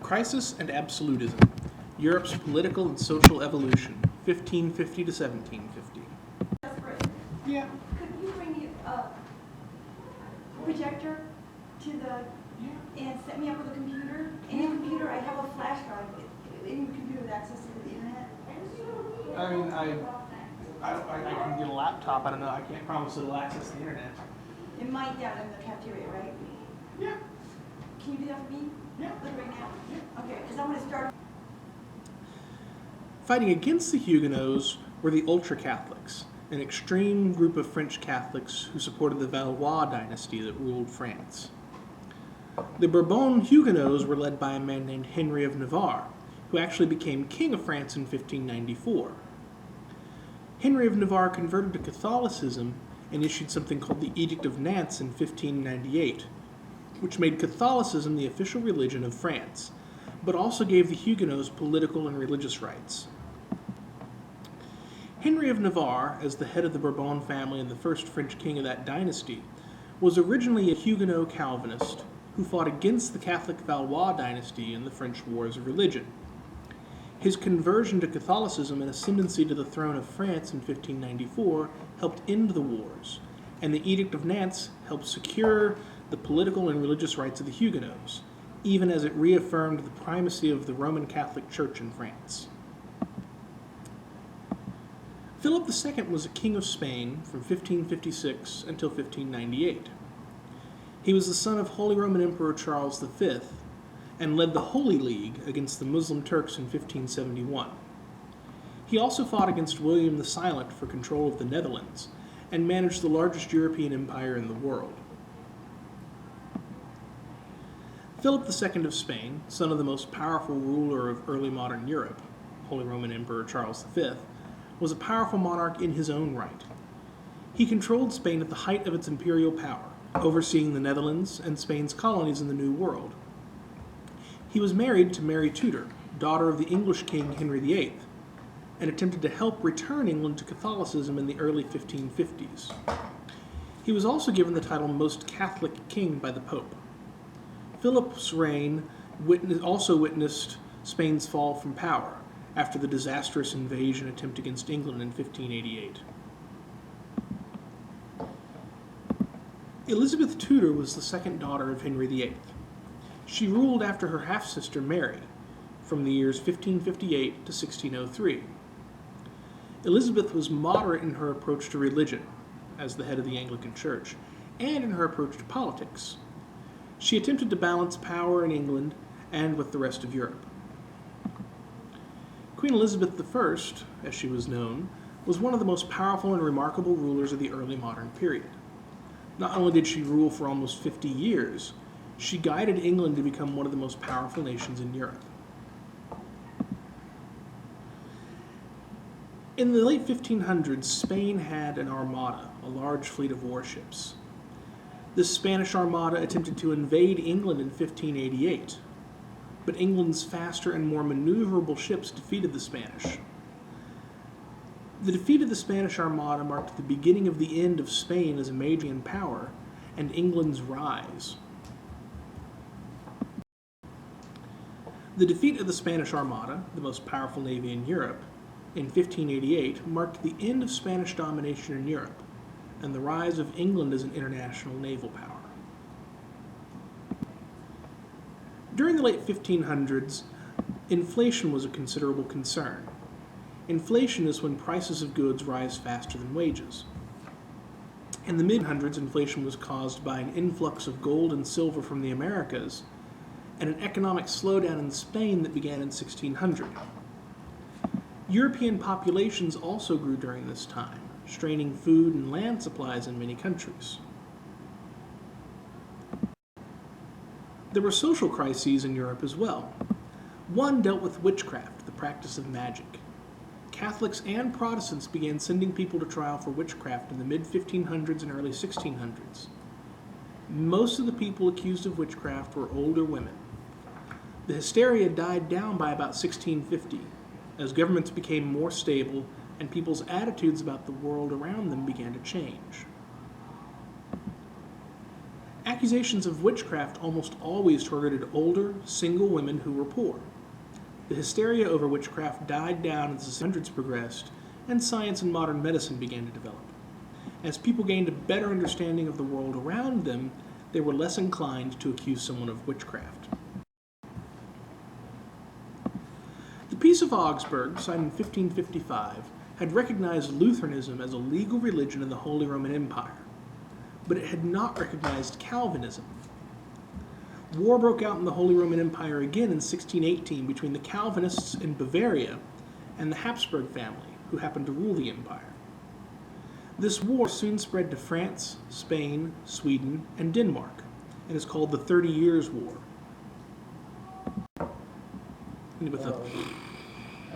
Crisis and Absolutism, Europe's Political and Social Evolution, 1550 to 1750. Yeah. Could you bring me a projector to the, and set me up with a computer? In your computer, I have a flash drive. In your computer with access to the internet? I mean, I can get a laptop. I don't know. I can't promise it'll access the internet. It might down in the cafeteria, right? Yeah. Can you do that for me? Yeah. Like right now? Yeah. Okay, because I'm going to start. Fighting against the Huguenots were the Ultra-Catholics, an extreme group of French Catholics who supported the Valois dynasty that ruled France. The Bourbon Huguenots were led by a man named Henry of Navarre, who actually became king of France in 1594. Henry of Navarre converted to Catholicism and issued something called the Edict of Nantes in 1598, which made Catholicism the official religion of France, but also gave the Huguenots political and religious rights. Henry of Navarre, as the head of the Bourbon family and the first French king of that dynasty, was originally a Huguenot Calvinist who fought against the Catholic Valois dynasty in the French Wars of Religion. His conversion to Catholicism and ascendancy to the throne of France in 1594 helped end the wars, and the Edict of Nantes helped secure the political and religious rights of the Huguenots, even as it reaffirmed the primacy of the Roman Catholic Church in France. Philip II was a king of Spain from 1556 until 1598. He was the son of Holy Roman Emperor Charles V and led the Holy League against the Muslim Turks in 1571. He also fought against William the Silent for control of the Netherlands and managed the largest European empire in the world. Philip II of Spain, son of the most powerful ruler of early modern Europe, Holy Roman Emperor Charles V, was a powerful monarch in his own right. He controlled Spain at the height of its imperial power, overseeing the Netherlands and Spain's colonies in the New World. He was married to Mary Tudor, daughter of the English king Henry VIII, and attempted to help return England to Catholicism in the early 1550s. He was also given the title Most Catholic King by the Pope. Philip's reign also witnessed Spain's fall from power after the disastrous invasion attempt against England in 1588. Elizabeth Tudor was the second daughter of Henry VIII. She ruled after her half-sister Mary, from the years 1558 to 1603. Elizabeth was moderate in her approach to religion, as the head of the Anglican Church, and in her approach to politics. She attempted to balance power in England and with the rest of Europe. Queen Elizabeth I, as she was known, was one of the most powerful and remarkable rulers of the early modern period. Not only did she rule for almost 50 years, she guided England to become one of the most powerful nations in Europe. In the late 1500s, Spain had an armada, a large fleet of warships. This Spanish armada attempted to invade England in 1588, but England's faster and more maneuverable ships defeated the Spanish. The defeat of the Spanish armada marked the beginning of the end of Spain as a major power and England's rise. The defeat of the Spanish Armada, the most powerful navy in Europe, in 1588 marked the end of Spanish domination in Europe and the rise of England as an international naval power. During the late 1500s, inflation was a considerable concern. Inflation is when prices of goods rise faster than wages. In the mid-hundreds, inflation was caused by an influx of gold and silver from the Americas and an economic slowdown in Spain that began in 1600. European populations also grew during this time, straining food and land supplies in many countries. There were social crises in Europe as well. One dealt with witchcraft, the practice of magic. Catholics and Protestants began sending people to trial for witchcraft in the mid-1500s and early 1600s. Most of the people accused of witchcraft were older women. The hysteria died down by about 1650, as governments became more stable and people's attitudes about the world around them began to change. Accusations of witchcraft almost always targeted older, single women who were poor. The hysteria over witchcraft died down as the hundreds progressed, and science and modern medicine began to develop. As people gained a better understanding of the world around them, they were less inclined to accuse someone of witchcraft. The Peace of Augsburg, signed in 1555, had recognized Lutheranism as a legal religion in the Holy Roman Empire, but it had not recognized Calvinism. War broke out in the Holy Roman Empire again in 1618 between the Calvinists in Bavaria and the Habsburg family, who happened to rule the empire. This war soon spread to France, Spain, Sweden, and Denmark, and is called the 30 Years' War. I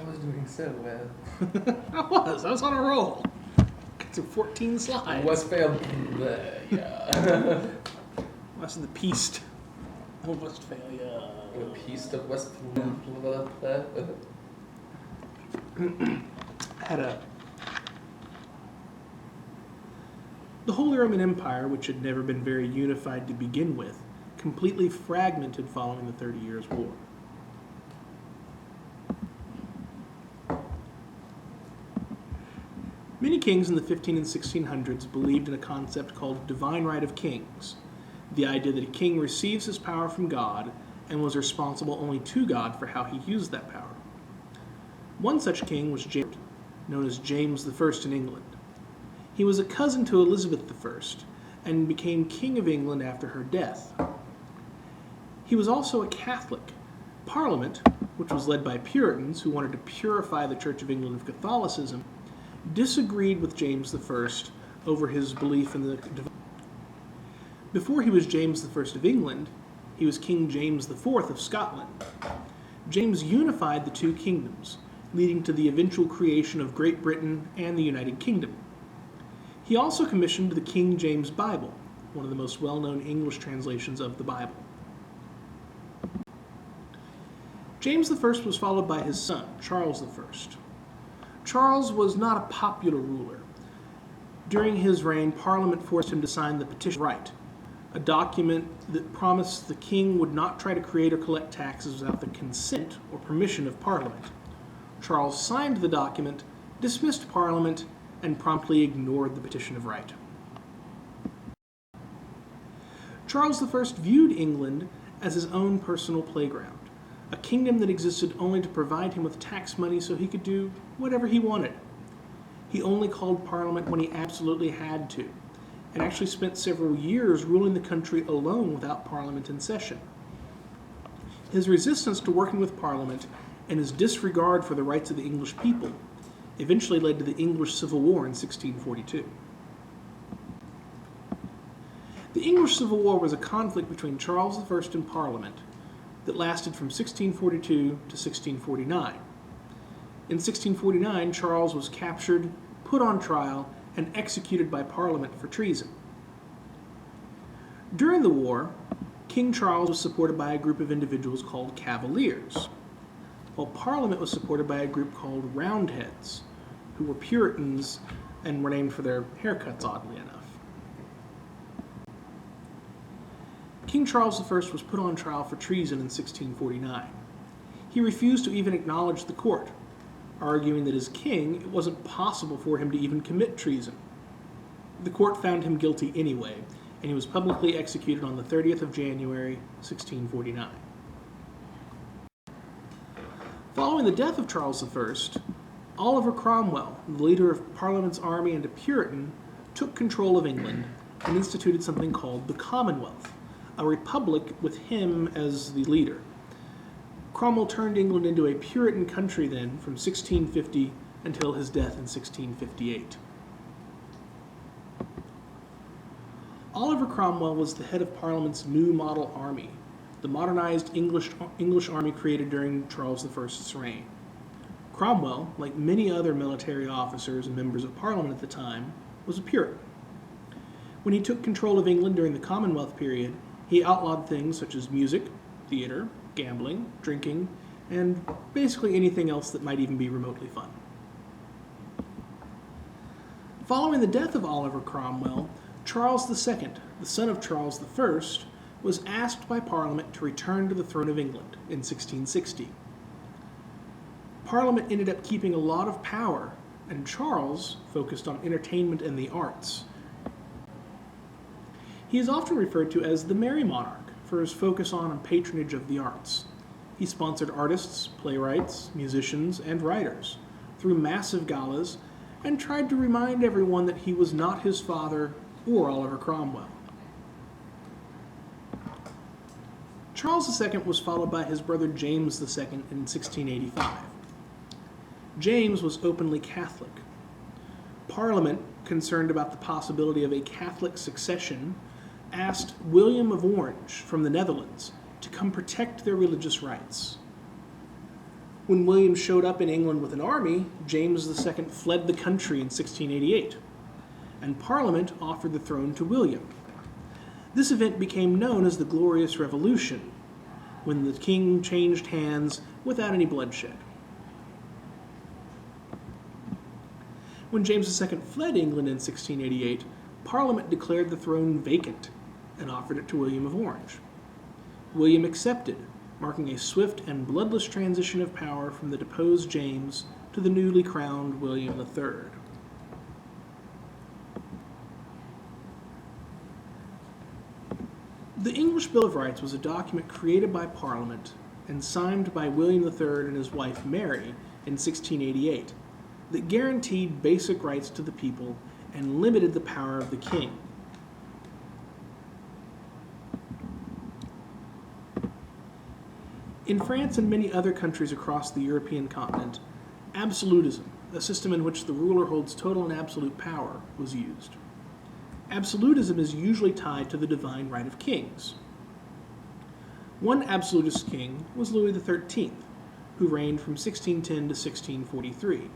was doing so well. I was on a roll. Got through 14 slides. Westphalia. Yeah. That's the Peace of Westphalia. The Peace of Westphalia. The Holy Roman Empire, which had never been very unified to begin with, completely fragmented following the 30 Years' War. Many kings in the 15 and 1600s believed in a concept called divine right of kings, the idea that a king receives his power from God and was responsible only to God for how he used that power. One such king was James, known as James I in England. He was a cousin to Elizabeth I and became King of England after her death. He was also a Catholic. Parliament, which was led by Puritans who wanted to purify the Church of England of Catholicism, disagreed with James I over his belief in the divine. Before he was James I of England, he was King James IV of Scotland. James unified the two kingdoms, leading to the eventual creation of Great Britain and the United Kingdom. He also commissioned the King James Bible, one of the most well-known English translations of the Bible. James I was followed by his son, Charles I. Charles was not a popular ruler. During his reign, Parliament forced him to sign the Petition of Right, a document that promised the king would not try to create or collect taxes without the consent or permission of Parliament. Charles signed the document, dismissed Parliament, and promptly ignored the Petition of Right. Charles I viewed England as his own personal playground, a kingdom that existed only to provide him with tax money so he could do whatever he wanted. He only called Parliament when he absolutely had to, and actually spent several years ruling the country alone without Parliament in session. His resistance to working with Parliament and his disregard for the rights of the English people eventually led to the English Civil War in 1642. The English Civil War was a conflict between Charles I and Parliament that lasted from 1642 to 1649. In 1649, Charles was captured, put on trial, and executed by Parliament for treason. During the war, King Charles was supported by a group of individuals called Cavaliers, while Parliament was supported by a group called Roundheads, who were Puritans and were named for their haircuts, oddly enough. King Charles I was put on trial for treason in 1649. He refused to even acknowledge the court, arguing that as king, it wasn't possible for him to even commit treason. The court found him guilty anyway, and he was publicly executed on the 30th of January, 1649. Following the death of Charles I, Oliver Cromwell, the leader of Parliament's army and a Puritan, took control of England and instituted something called the Commonwealth, a republic with him as the leader. Cromwell turned England into a Puritan country then from 1650 until his death in 1658. Oliver Cromwell was the head of Parliament's new model army, the modernized English army created during Charles I's reign. Cromwell, like many other military officers and members of Parliament at the time, was a Puritan. When he took control of England during the Commonwealth period, he outlawed things such as music, theater, gambling, drinking, and basically anything else that might even be remotely fun. Following the death of Oliver Cromwell, Charles II, the son of Charles I, was asked by Parliament to return to the throne of England in 1660. Parliament ended up keeping a lot of power, and Charles focused on entertainment and the arts. He is often referred to as the Merry Monarch for his focus on and patronage of the arts. He sponsored artists, playwrights, musicians, and writers through massive galas and tried to remind everyone that he was not his father or Oliver Cromwell. Charles II was followed by his brother James II in 1685. James was openly Catholic. Parliament, concerned about the possibility of a Catholic succession, asked William of Orange from the Netherlands to come protect their religious rights. When William showed up in England with an army, James II fled the country in 1688, and Parliament offered the throne to William. This event became known as the Glorious Revolution, when the king changed hands without any bloodshed. When James II fled England in 1688, Parliament declared the throne vacant and offered it to William of Orange. William accepted, marking a swift and bloodless transition of power from the deposed James to the newly crowned William III. The English Bill of Rights was a document created by Parliament and signed by William III and his wife Mary in 1688 that guaranteed basic rights to the people and limited the power of the king. In France and many other countries across the European continent, absolutism, a system in which the ruler holds total and absolute power, was used. Absolutism is usually tied to the divine right of kings. One absolutist king was Louis XIII, who reigned from 1610 to 1643.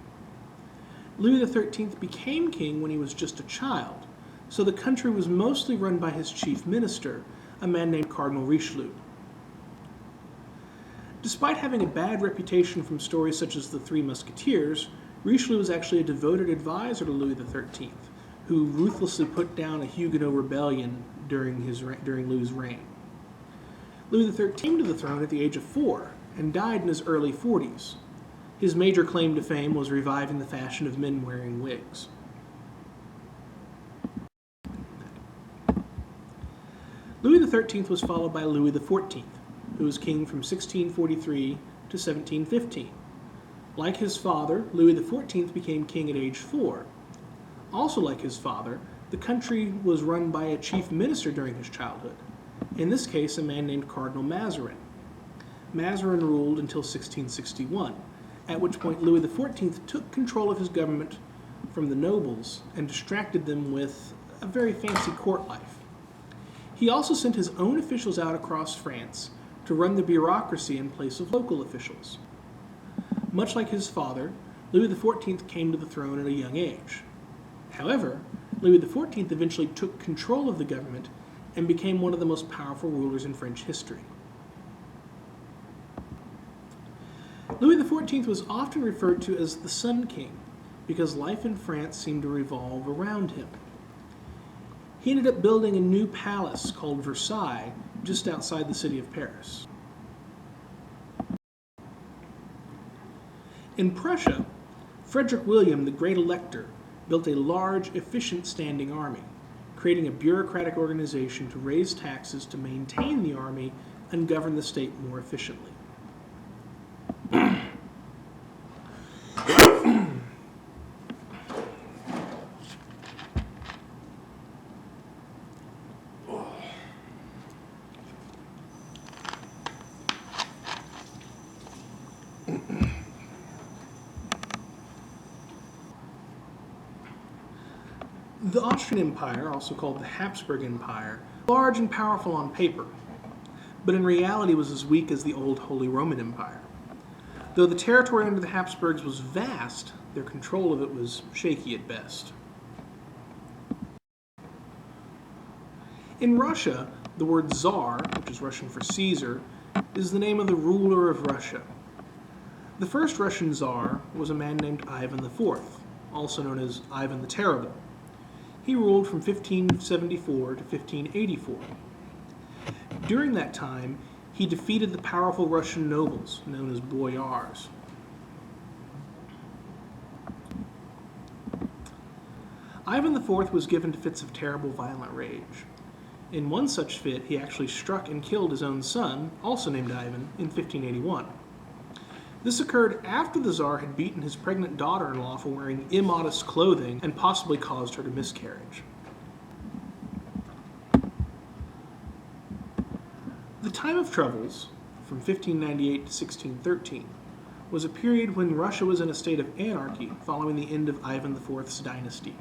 Louis XIII became king when he was just a child, so the country was mostly run by his chief minister, a man named Cardinal Richelieu. Despite having a bad reputation from stories such as the Three Musketeers, Richelieu was actually a devoted advisor to Louis XIII, who ruthlessly put down a Huguenot rebellion during Louis's reign. Louis XIII came to the throne at the age of 4 and died in his early 40s. His major claim to fame was reviving the fashion of men wearing wigs. Louis XIII was followed by Louis XIV, who was king from 1643 to 1715. Like his father, Louis XIV became king at age 4. Also like his father, the country was run by a chief minister during his childhood, in this case a man named Cardinal Mazarin. Mazarin ruled until 1661, at which point Louis XIV took control of his government from the nobles and distracted them with a very fancy court life. He also sent his own officials out across France to run the bureaucracy in place of local officials. Much like his father, Louis XIV came to the throne at a young age. However, Louis XIV eventually took control of the government and became one of the most powerful rulers in French history. Louis XIV was often referred to as the Sun King because life in France seemed to revolve around him. He ended up building a new palace called Versailles just outside the city of Paris. In Prussia, Frederick William, the Great Elector, built a large, efficient standing army, creating a bureaucratic organization to raise taxes to maintain the army and govern the state more efficiently. The Austrian Empire, also called the Habsburg Empire, was large and powerful on paper, but in reality was as weak as the old Holy Roman Empire. Though the territory under the Habsburgs was vast, their control of it was shaky at best. In Russia, the word Tsar, which is Russian for Caesar, is the name of the ruler of Russia. The first Russian Tsar was a man named Ivan IV, also known as Ivan the Terrible. He ruled from 1574 to 1584. During that time, he defeated the powerful Russian nobles, known as boyars. Ivan IV was given to fits of terrible violent rage. In one such fit, he actually struck and killed his own son, also named Ivan, in 1581. This occurred after the Tsar had beaten his pregnant daughter-in-law for wearing immodest clothing and possibly caused her to miscarriage. The time of troubles, from 1598 to 1613, was a period when Russia was in a state of anarchy following the end of Ivan IV's dynasty.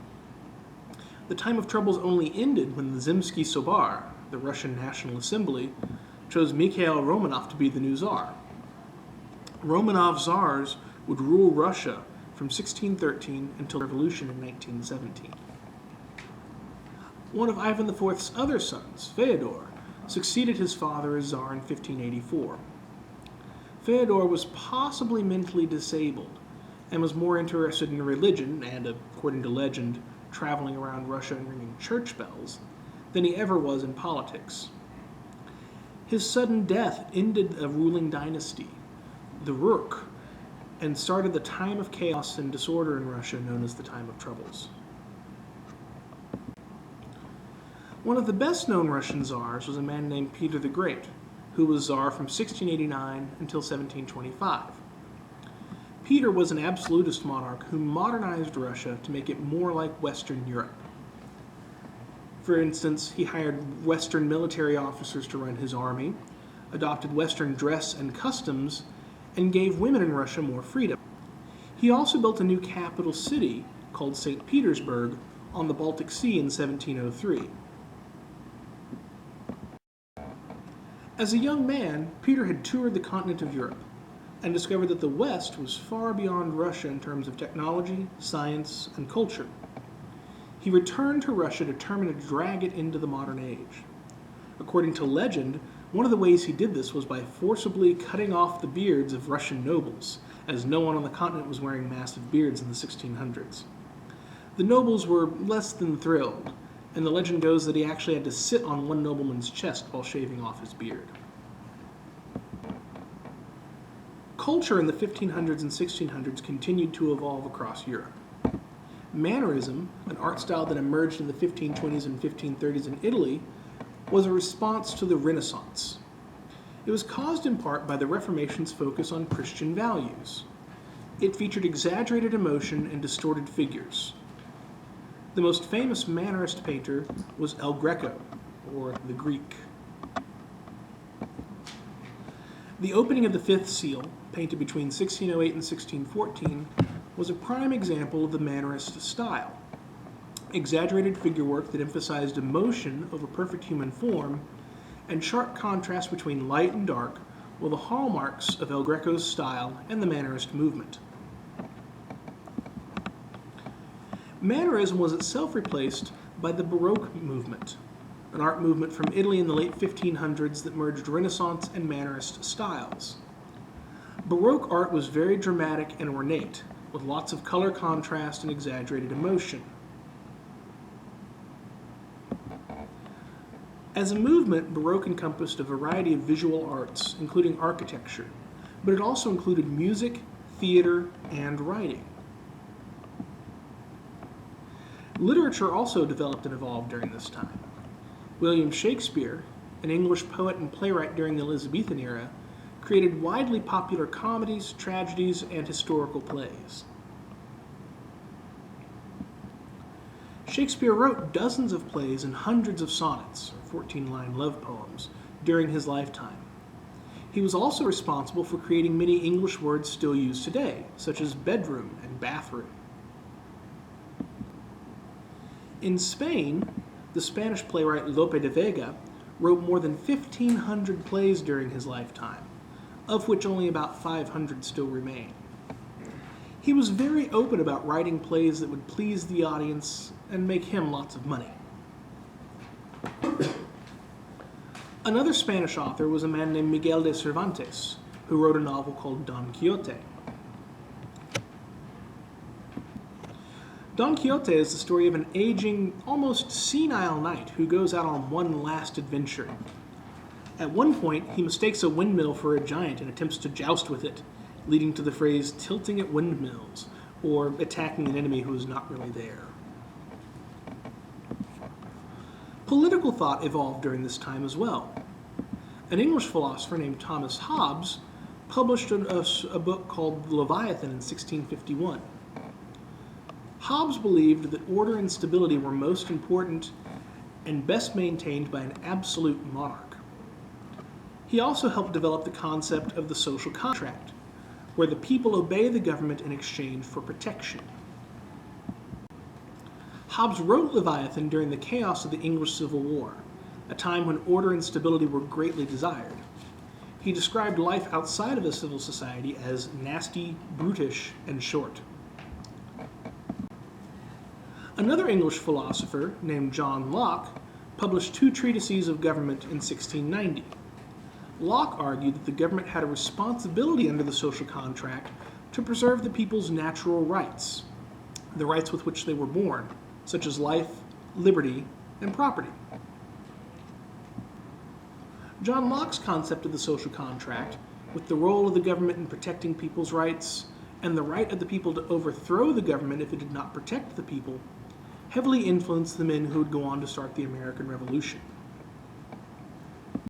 The time of troubles only ended when the Zemsky Sobar, the Russian National Assembly, chose Mikhail Romanov to be the new Tsar. Romanov Tsars would rule Russia from 1613 until the revolution in 1917. One of Ivan IV's other sons, Fyodor, succeeded his father as Tsar in 1584. Fyodor was possibly mentally disabled and was more interested in religion and, according to legend, traveling around Russia and ringing church bells than he ever was in politics. His sudden death ended a ruling dynasty, the Rurk, and started the time of chaos and disorder in Russia known as the Time of Troubles. One of the best-known Russian czars was a man named Peter the Great, who was czar from 1689 until 1725. Peter was an absolutist monarch who modernized Russia to make it more like Western Europe. For instance, he hired Western military officers to run his army, adopted Western dress and customs, and gave women in Russia more freedom. He also built a new capital city called St. Petersburg on the Baltic Sea in 1703. As a young man, Peter had toured the continent of Europe and discovered that the West was far beyond Russia in terms of technology, science, and culture. He returned to Russia determined to drag it into the modern age. According to legend, one of the ways he did this was by forcibly cutting off the beards of Russian nobles, as no one on the continent was wearing massive beards in the 1600s. The nobles were less than thrilled, and the legend goes that he actually had to sit on one nobleman's chest while shaving off his beard. Culture in the 1500s and 1600s continued to evolve across Europe. Mannerism, an art style that emerged in the 1520s and 1530s in Italy, was a response to the Renaissance. It was caused in part by the Reformation's focus on Christian values. It featured exaggerated emotion and distorted figures. The most famous Mannerist painter was El Greco, or the Greek. The opening of the fifth seal, painted between 1608 and 1614, was a prime example of the Mannerist style. Exaggerated figurework that emphasized emotion over perfect human form, and sharp contrast between light and dark were the hallmarks of El Greco's style and the Mannerist movement. Mannerism was itself replaced by the Baroque movement, an art movement from Italy in the late 1500s that merged Renaissance and Mannerist styles. Baroque art was very dramatic and ornate, with lots of color contrast and exaggerated emotion. As a movement, Baroque encompassed a variety of visual arts, including architecture, but it also included music, theater, and writing. Literature also developed and evolved during this time. William Shakespeare, an English poet and playwright during the Elizabethan era, created widely popular comedies, tragedies, and historical plays. Shakespeare wrote dozens of plays and hundreds of sonnets, or 14-line love poems, during his lifetime. He was also responsible for creating many English words still used today, such as bedroom and bathroom. In Spain, the Spanish playwright Lope de Vega wrote more than 1,500 plays during his lifetime, of which only about 500 still remain. He was very open about writing plays that would please the audience and make him lots of money. Another Spanish author was a man named Miguel de Cervantes, who wrote a novel called Don Quixote. Don Quixote is the story of an aging, almost senile knight who goes out on one last adventure. At one point, he mistakes a windmill for a giant and attempts to joust with it, leading to the phrase tilting at windmills, or attacking an enemy who is not really there. Political thought evolved during this time as well. An English philosopher named Thomas Hobbes published a book called Leviathan in 1651. Hobbes believed that order and stability were most important and best maintained by an absolute monarch. He also helped develop the concept of the social contract, where the people obey the government in exchange for protection. Hobbes wrote Leviathan during the chaos of the English Civil War, a time when order and stability were greatly desired. He described life outside of a civil society as nasty, brutish, and short. Another English philosopher, named John Locke, published 2 treatises of government in 1690. Locke argued that the government had a responsibility under the social contract to preserve the people's natural rights, the rights with which they were born, such as life, liberty, and property. John Locke's concept of the social contract, with the role of the government in protecting people's rights, and the right of the people to overthrow the government if it did not protect the people, heavily influenced the men who would go on to start the American Revolution.